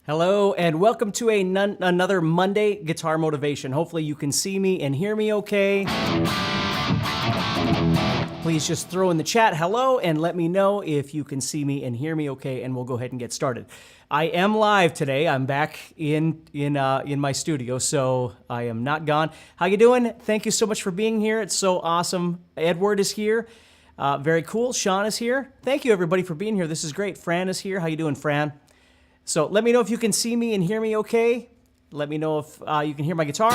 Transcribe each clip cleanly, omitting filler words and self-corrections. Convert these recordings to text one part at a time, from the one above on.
Hello and welcome to another Monday Guitar Motivation. Hopefully you can see me and hear me okay. Please just throw in the chat hello and let me know if you can see me and hear me okay, and we'll go ahead and get started. I am live today. I'm back in my studio, so I am not gone. How you doing? Thank you so much for being here. It's so awesome. Edward is here. Very cool. Sean is here. Thank you everybody for being here. This is great. Fran is here. How you doing, Fran? So let me know if you can see me and hear me okay. Let me know if you can hear my guitar.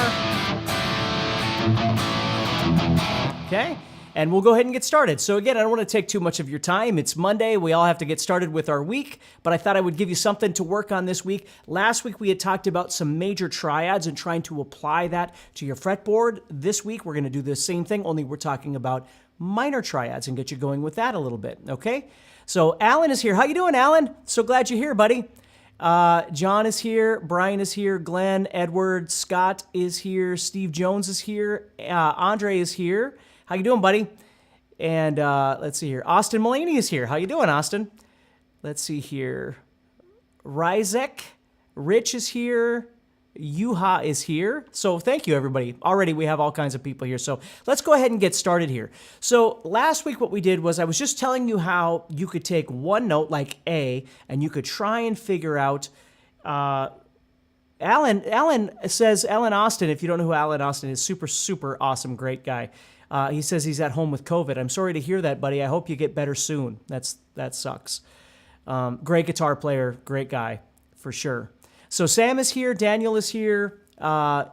Okay, and we'll go ahead and get started. So again, I don't want to take too much of your time. It's Monday. We all have to get started with our week, but I thought I would give you something to work on this week. Last week, we had talked about some major triads and trying to apply that to your fretboard. This week, we're going to do the same thing, only we're talking about minor triads and get you going with that a little bit, okay? So Alan is here. How you doing, Alan? So glad you're here, buddy. John is here, Brian is here, Glenn, Edward, Scott is here, Steve Jones is here, Andre is here. How you doing, buddy? And let's see here. Austin Mullaney is here. How you doing, Austin? Let's see here. Rizek, Rich is here. Yuha is here. So thank you, everybody. Already we have all kinds of people here. So let's go ahead and get started here. So last week what we did was I was just telling you how you could take one note like A and you could try and figure out Alan says, Alan Austin, if you don't know who Alan Austin is, super awesome, great guy. He says he's at home with COVID. I'm sorry to hear that, buddy. I hope you get better soon. That sucks. Great guitar player, great guy, for sure. So Sam is here, Daniel is here,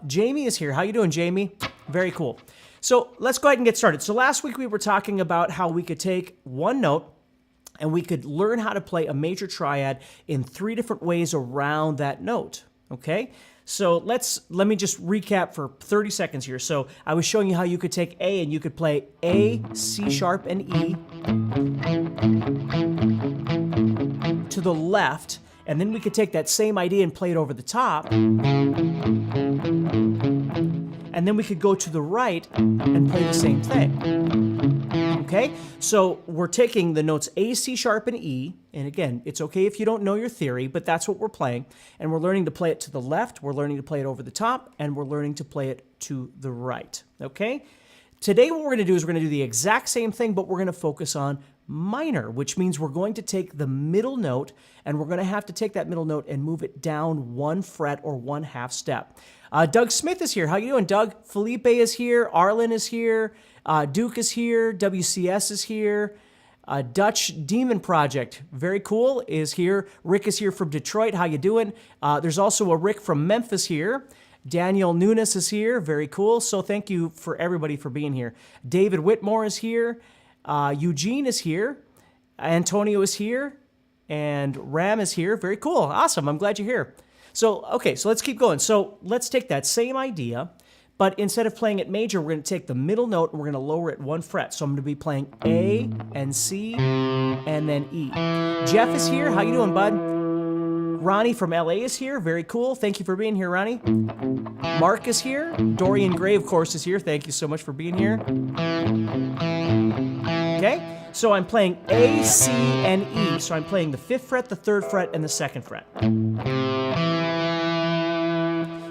Jamie is here. How you doing, Jamie? Very cool. So let's go ahead and get started. So last week we were talking about how we could take one note and we could learn how to play a major triad in 3 different ways around that note, okay? So let me just recap for 30 seconds here. So I was showing you how you could take A and you could play A, C sharp, and E to the left. And then we could take that same idea and play it over the top. And then we could go to the right and play the same thing. Okay? So we're taking the notes A, C sharp, and E. And again, it's okay if you don't know your theory, but that's what we're playing. And we're learning to play it to the left, we're learning to play it over the top, and we're learning to play it to the right. Okay? Today what we're going to do is we're going to do the exact same thing, but we're going to focus on minor, which means we're going to take the middle note and we're going to have to take that middle note and move it down 1 fret or 1/2 step. Doug Smith is here. How you doing, Doug? Felipe is here. Arlen is here. Duke is here. WCS is here. Dutch Demon Project, very cool, is here. Rick is here from Detroit. How you doing? There's also a Rick from Memphis here. Daniel Nunes is here. Very cool. So thank you for everybody for being here. David Whitmore is here. Eugene is here. Antonio is here. And Ram is here. Very cool. Awesome. I'm glad you're here. So, okay, so let's keep going. So let's take that same idea, but instead of playing it major, we're going to take the middle note and we're going to lower it 1 fret. So I'm going to be playing A and C and then E. Jeff is here. How you doing, bud? Ronnie from LA is here. Very cool. Thank you for being here, Ronnie. Mark is here. Dorian Gray, of course, is here. Thank you so much for being here. Okay, so I'm playing A, C, and E. So I'm playing the 5th fret, the 3rd fret, and the 2nd fret.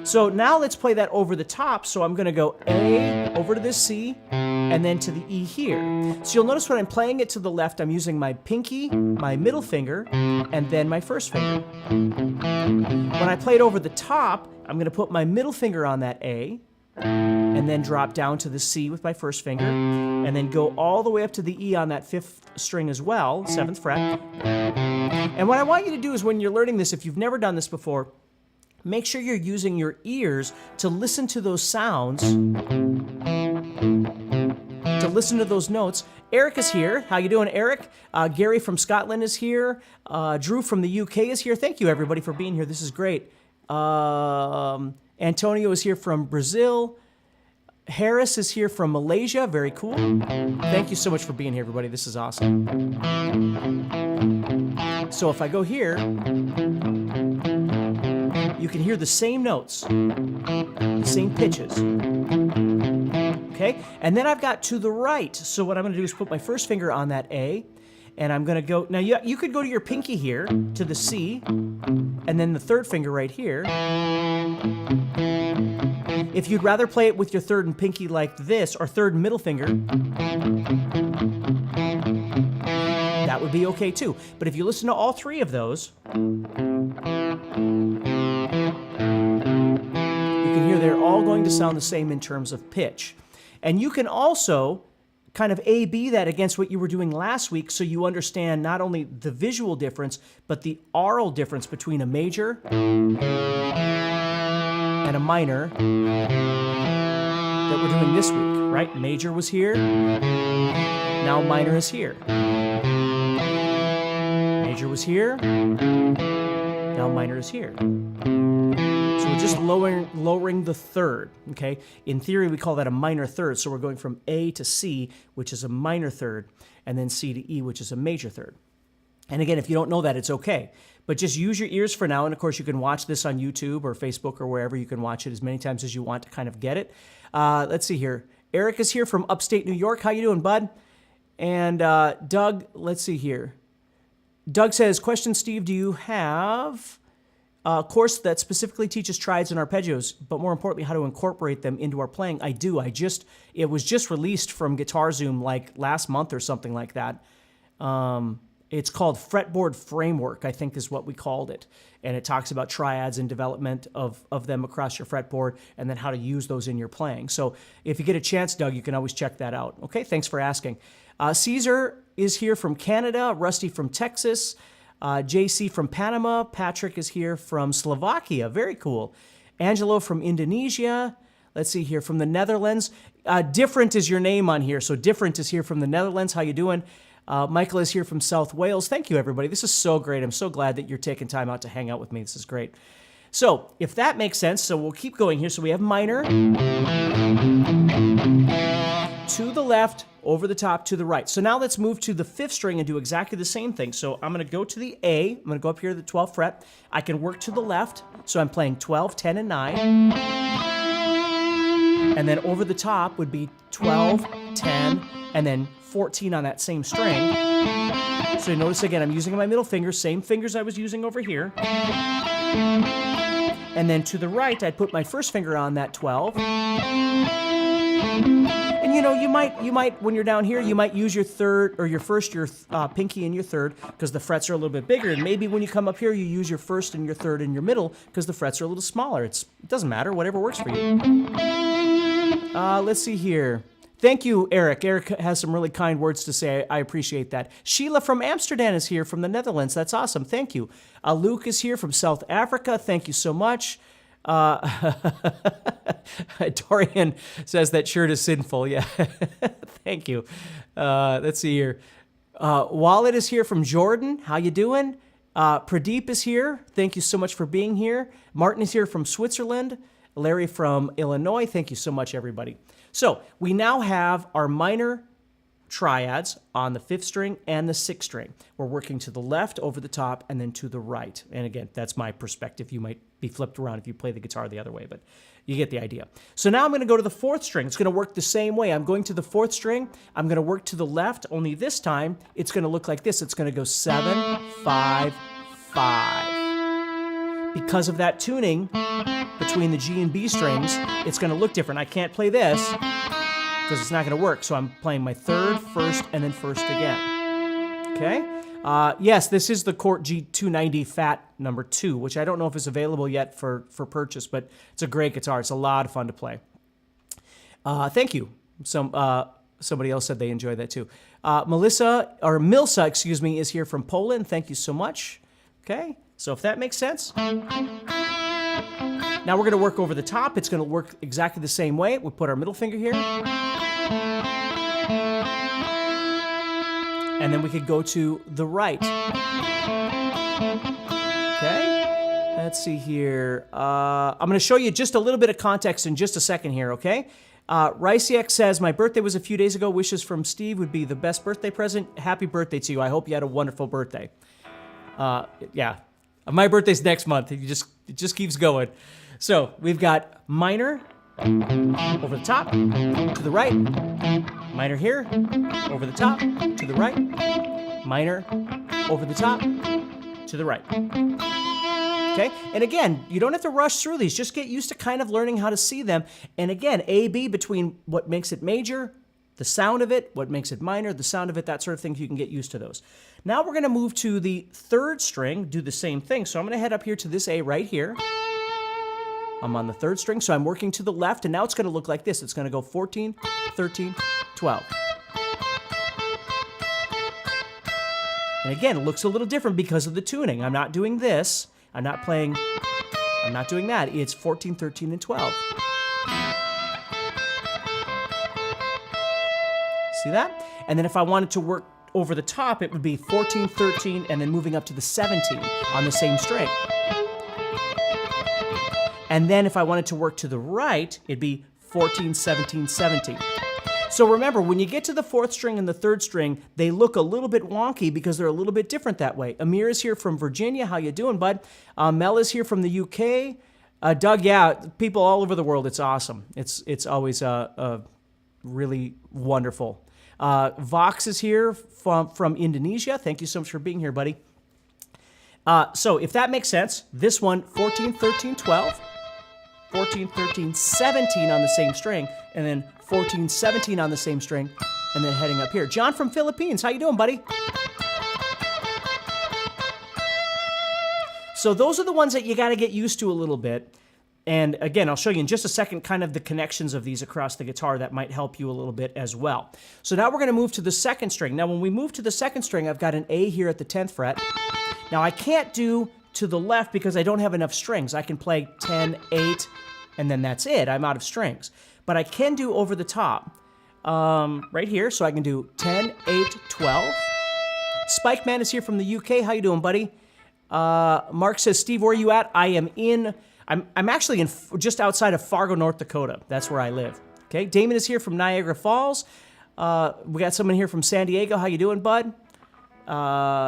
So now let's play that over the top. So I'm going to go A over to this C and then to the E here. So you'll notice when I'm playing it to the left, I'm using my pinky, my middle finger, and then my first finger. When I play it over the top, I'm going to put my middle finger on that A and then drop down to the C with my first finger and then go all the way up to the E on that 5th string as well, 7th fret. And what I want you to do is when you're learning this, if you've never done this before, make sure you're using your ears to listen to those sounds, to listen to those notes. Eric is here. How you doing, Eric? Gary from Scotland is here. Drew from the UK is here. Thank you, everybody, for being here. This is great. Antonio is here from Brazil. Harris is here from Malaysia. Very cool. Thank you so much for being here, everybody. This is awesome. So if I go here, you can hear the same notes, the same pitches. Okay? And then I've got to the right. So what I'm going to do is put my first finger on that A, And I'm going to go, now you could go to your pinky here, to the C, and then the third finger right here. If you'd rather play it with your third and pinky like this, or third and middle finger, that would be okay too. But if you listen to all three of those, you can hear they're all going to sound the same in terms of pitch. And you can also kind of A-B that against what you were doing last week so you understand not only the visual difference, but the aural difference between a major and a minor that we're doing this week, right? Major was here, now minor is here. Major was here, now minor is here. So we're just lowering the third, okay? In theory, we call that a minor third. So we're going from A to C, which is a minor third, and then C to E, which is a major third. And again, if you don't know that, it's okay. But just use your ears for now. And of course, you can watch this on YouTube or Facebook or wherever. You can watch it as many times as you want to kind of get it. Let's see here. Eric is here from upstate New York. How you doing, bud? And Doug, let's see here. Doug says, question, Steve, do you have a course that specifically teaches triads and arpeggios, but more importantly, how to incorporate them into our playing? I do. It was just released from Guitar Zoom like last month or something like that. It's called Fretboard Framework, I think is what we called it. And it talks about triads and development of them across your fretboard and then how to use those in your playing. So if you get a chance, Doug, you can always check that out. Okay, thanks for asking. Caesar is here from Canada, Rusty from Texas, JC from Panama, Patrick is here from Slovakia, very cool. Angelo from Indonesia, let's see here, from the Netherlands. Different is your name on here, so Different is here from the Netherlands. How you doing? Michael is here from South Wales. Thank you, everybody. This is so great. I'm so glad that you're taking time out to hang out with me. This is great. So if that makes sense, so we'll keep going here. So we have minor, to the left, over the top, to the right. So now let's move to the fifth string and do exactly the same thing. So I'm going to go to the A. I'm going to go up here to the 12th fret. I can work to the left. So I'm playing 12, 10, and 9. And then over the top would be 12, 10, and then 14 on that same string. So you notice again, I'm using my middle finger, same fingers I was using over here. And then to the right, I'd put my first finger on that 12. And you know, you might when you're down here, you might use your third or your pinky and your third because the frets are a little bit bigger. And maybe when you come up here, you use your first and your third and your middle because the frets are a little smaller. It doesn't matter, whatever works for you. Let's see here. Thank you, Eric. Eric has some really kind words to say. I appreciate that. Sheila from Amsterdam is here from the Netherlands. That's awesome. Thank you. Luke is here from South Africa. Thank you so much. Dorian says that shirt is sinful. Yeah. Thank you. Let's see here. Wallet is here from Jordan. How you doing? Pradeep is here. Thank you so much for being here. Martin is here from Switzerland. Larry from Illinois. Thank you so much, everybody. So we now have our minor triads on the 5th string and the 6th string. We're working to the left, over the top, and then to the right. And again, that's my perspective. You might be flipped around if you play the guitar the other way, but you get the idea. So now I'm going to go to the 4th string. It's going to work the same way. I'm going to the 4th string. I'm going to work to the left, only this time it's going to look like this. It's going to go 7, 5, 5. Because of that tuning between the G and B strings, it's going to look different. I can't play this because it's not going to work. So I'm playing my 3rd, 1st, and then 1st again. Okay? Yes, this is the Cort G290 Fat number 2, which I don't know if it's available yet for purchase, but it's a great guitar. It's a lot of fun to play. Thank you. Somebody else said they enjoyed that too. Milsa, excuse me, is here from Poland. Thank you so much. Okay? So if that makes sense. Now we're going to work over the top. It's going to work exactly the same way. We'll put our middle finger here. And then we could go to the right. Okay? Let's see here. I'm going to show you just a little bit of context in just a second here, okay? Rysiek says, my birthday was a few days ago. Wishes from Steve would be the best birthday present. Happy birthday to you. I hope you had a wonderful birthday. Yeah. My birthday's next month. It just keeps going. So we've got minor over the top, to the right. Minor here, over the top, to the right. minor, over the top, to the right. Okay, and again, you don't have to rush through these. Just get used to kind of learning how to see them. And again, A, B, between what makes it major, the sound of it, what makes it minor, the sound of it, that sort of thing, you can get used to those. Now we're going to move to the third string, do the same thing. So I'm going to head up here to this A right here. I'm on the third string, so I'm working to the left, and now it's going to look like this. It's going to go 14, 13, 12. And again, it looks a little different because of the tuning. I'm not doing this. I'm not doing that. It's 14, 13, and 12. See that? And then if I wanted to work over the top, it would be 14, 13, and then moving up to the 17 on the same string. And then if I wanted to work to the right, it'd be 14, 17, 17. So remember, when you get to the fourth string and the third string, they look a little bit wonky because they're a little bit different that way. Amir is here from Virginia. How you doing, bud? Mel is here from the UK. Doug, yeah, people all over the world. It's awesome. It's always really wonderful. Vox is here from Indonesia. Thank you so much for being here, buddy. So if that makes sense, this one, 14, 13, 12, 14, 13, 17 on the same string, and then 14, 17 on the same string, and then heading up here. John from Philippines, how you doing, buddy? So those are the ones that you got to get used to a little bit. And again, I'll show you in just a second kind of the connections of these across the guitar that might help you a little bit as well. So now we're going to move to the second string. Now when we move to the second string, I've got an A here at the 10th fret. Now I can't do to the left because I don't have enough strings. I can play 10, 8, and then that's it. I'm out of strings. But I can do over the top right here. So I can do 10, 8, 12. Spike Man is here from the UK. How you doing, buddy? Mark says, Steve, where are you at? I'm actually in just outside of Fargo, North Dakota. That's where I live. Okay, Damon is here from Niagara Falls. We got someone here from San Diego. How you doing, bud?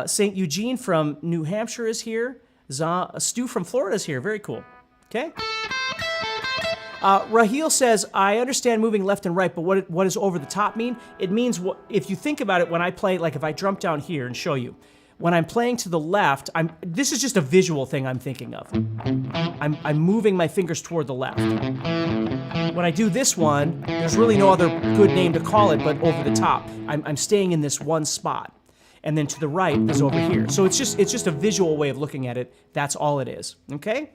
St. Eugene from New Hampshire is here. Stu from Florida is here. Very cool. Okay. Raheel says, I understand moving left and right, but what does over the top mean? It means, if you think about it, when I play, like if I jump down here and show you, when I'm playing to the left, this is just a visual thing I'm thinking of. I'm moving my fingers toward the left. When I do this one, there's really no other good name to call it but over the top. I'm staying in this one spot. And then to the right is over here. So it's just a visual way of looking at it. That's all it is. Okay?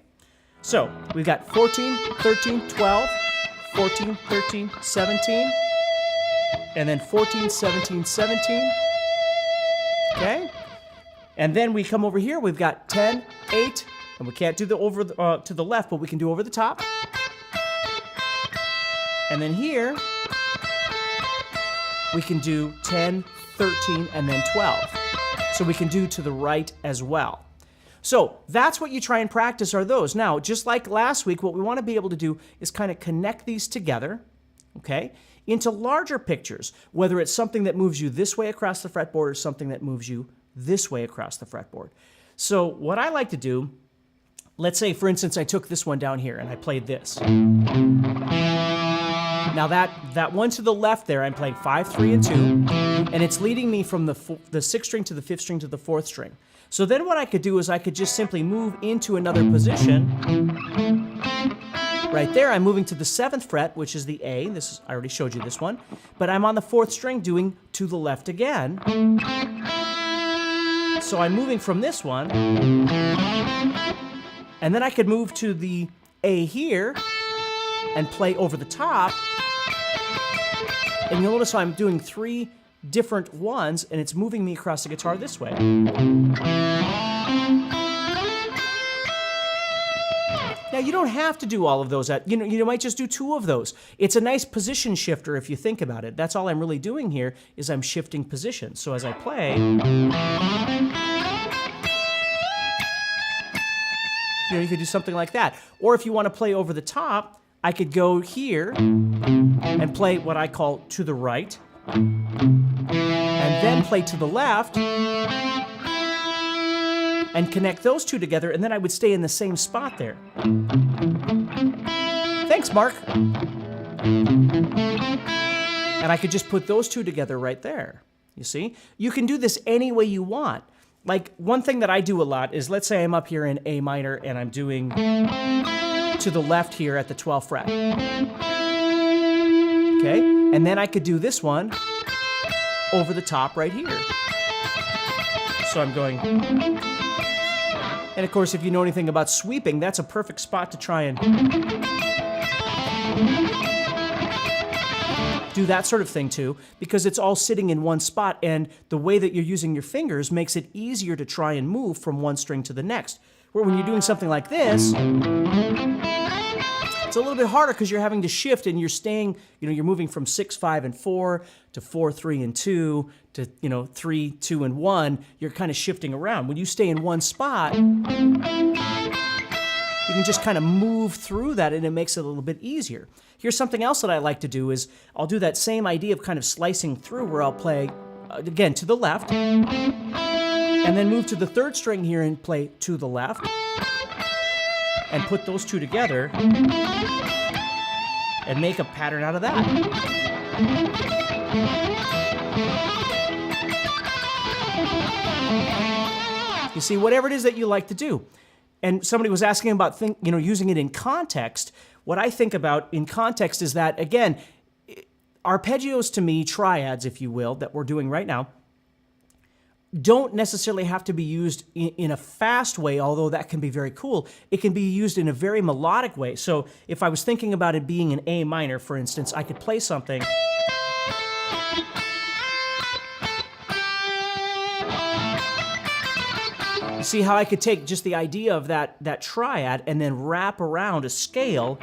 So we've got 14, 13, 12, 14, 13, 17, and then 14, 17, 17. Okay? And then we come over here, we've got 10, 8, and we can't do the over to the left, but we can do over the top. And then here, we can do 10, 13, and then 12. So we can do to the right as well. So that's what you try and practice are those. Now, just like last week, what we want to be able to do is kind of connect these together, okay, into larger pictures, whether it's something that moves you this way across the fretboard or something that moves you this way across the fretboard. So what I like to do, let's say, for instance, I took this one down here and I played this. Now that one to the left there, I'm playing 5, 3, and 2, and it's leading me from the 6th string to the 5th string to the 4th string. So then what I could do is I could just simply move into another position. Right there, I'm moving to the 7th fret, which is the A. I already showed you this one. But I'm on the 4th string doing to the left again. So I'm moving from this one. And then I could move to the A here and play over the top. And you'll notice I'm doing 3 different ones, and it's moving me across the guitar this way. Now, you don't have to do all of those. You might just do 2 of those. It's a nice position shifter if you think about it. That's all I'm really doing here is I'm shifting positions. So as I play, you could do something like that. Or if you want to play over the top, I could go here and play what I call to the right, and then play to the left, and connect those 2 together, and then I would stay in the same spot there. Thanks, Mark. And I could just put those 2 together right there. You see? You can do this any way you want. Like, one thing that I do a lot is, let's say I'm up here in A minor and I'm doing to the left here at the 12th fret. Okay? And then I could do this one over the top right here. So I'm going... And of course, if you know anything about sweeping, that's a perfect spot to try and do that sort of thing too, because it's all sitting in one spot, and the way that you're using your fingers makes it easier to try and move from one string to the next. Where when you're doing something like this, it's a little bit harder because you're having to shift and you're staying, you're moving from 6, 5, and 4 to 4, 3, and 2 to, 3, 2, and 1. You're kind of shifting around. When you stay in one spot, you can just kind of move through that, and it makes it a little bit easier. Here's something else that I like to do is I'll do that same idea of kind of slicing through, where I'll play, again, to the left, and then move to the 3rd string here and play to the left, and put those two together and make a pattern out of that. You see, whatever it is that you like to do. And somebody was asking about using it in context. What I think about in context is that, again, arpeggios to me, triads, if you will, that we're doing right now, don't necessarily have to be used in a fast way, although that can be very cool. It can be used in a very melodic way. So if I was thinking about it being an A minor, for instance, I could play something. You see how I could take just the idea of that triad and then wrap around a scale.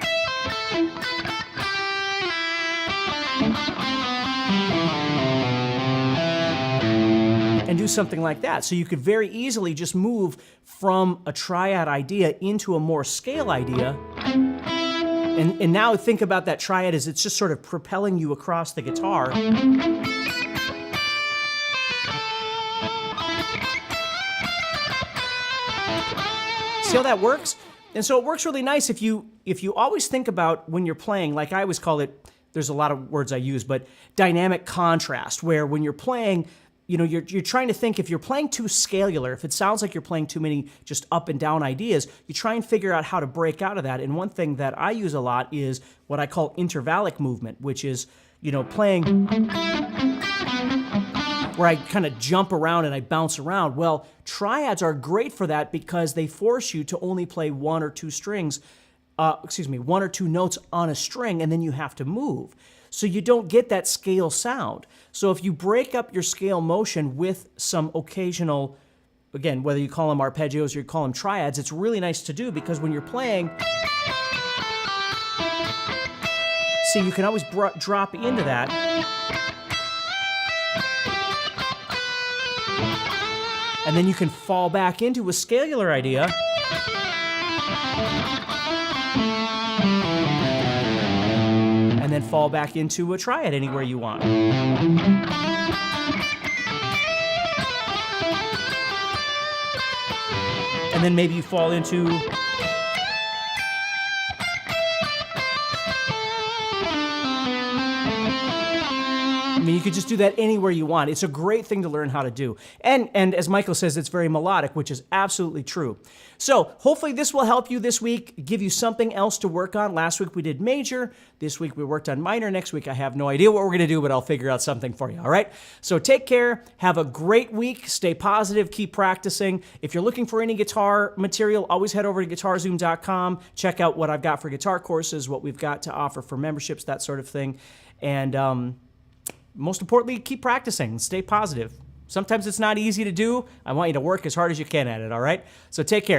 And do something like that. So you could very easily just move from a triad idea into a more scale idea. And now think about that triad as it's just sort of propelling you across the guitar. See how that works? And so it works really nice if you always think about when you're playing, like I always call it, there's a lot of words I use, but dynamic contrast, where when you're playing, you're trying to think, if you're playing too scalular, if it sounds like you're playing too many just up and down ideas, you try and figure out how to break out of that. And one thing that I use a lot is what I call intervallic movement, which is, playing where I kind of jump around and I bounce around. Well, triads are great for that because they force you to only play one or two notes on a string, and then you have to move. So you don't get that scale sound. So if you break up your scale motion with some occasional, again, whether you call them arpeggios or you call them triads, it's really nice to do, because when you're playing, see, you can always drop into that. And then you can fall back into a scalar idea. And then fall back into a triad anywhere you want. And then maybe you fall into... you could just do that anywhere you want. It's a great thing to learn how to do. And as Michael says, it's very melodic, which is absolutely true. So hopefully this will help you this week, give you something else to work on. Last week we did major. This week we worked on minor. Next week I have no idea what we're going to do, but I'll figure out something for you, all right? So take care. Have a great week. Stay positive. Keep practicing. If you're looking for any guitar material, always head over to guitarzoom.com. Check out what I've got for guitar courses, what we've got to offer for memberships, that sort of thing. And most importantly, keep practicing and stay positive. Sometimes it's not easy to do. I want you to work as hard as you can at it, all right? So take care.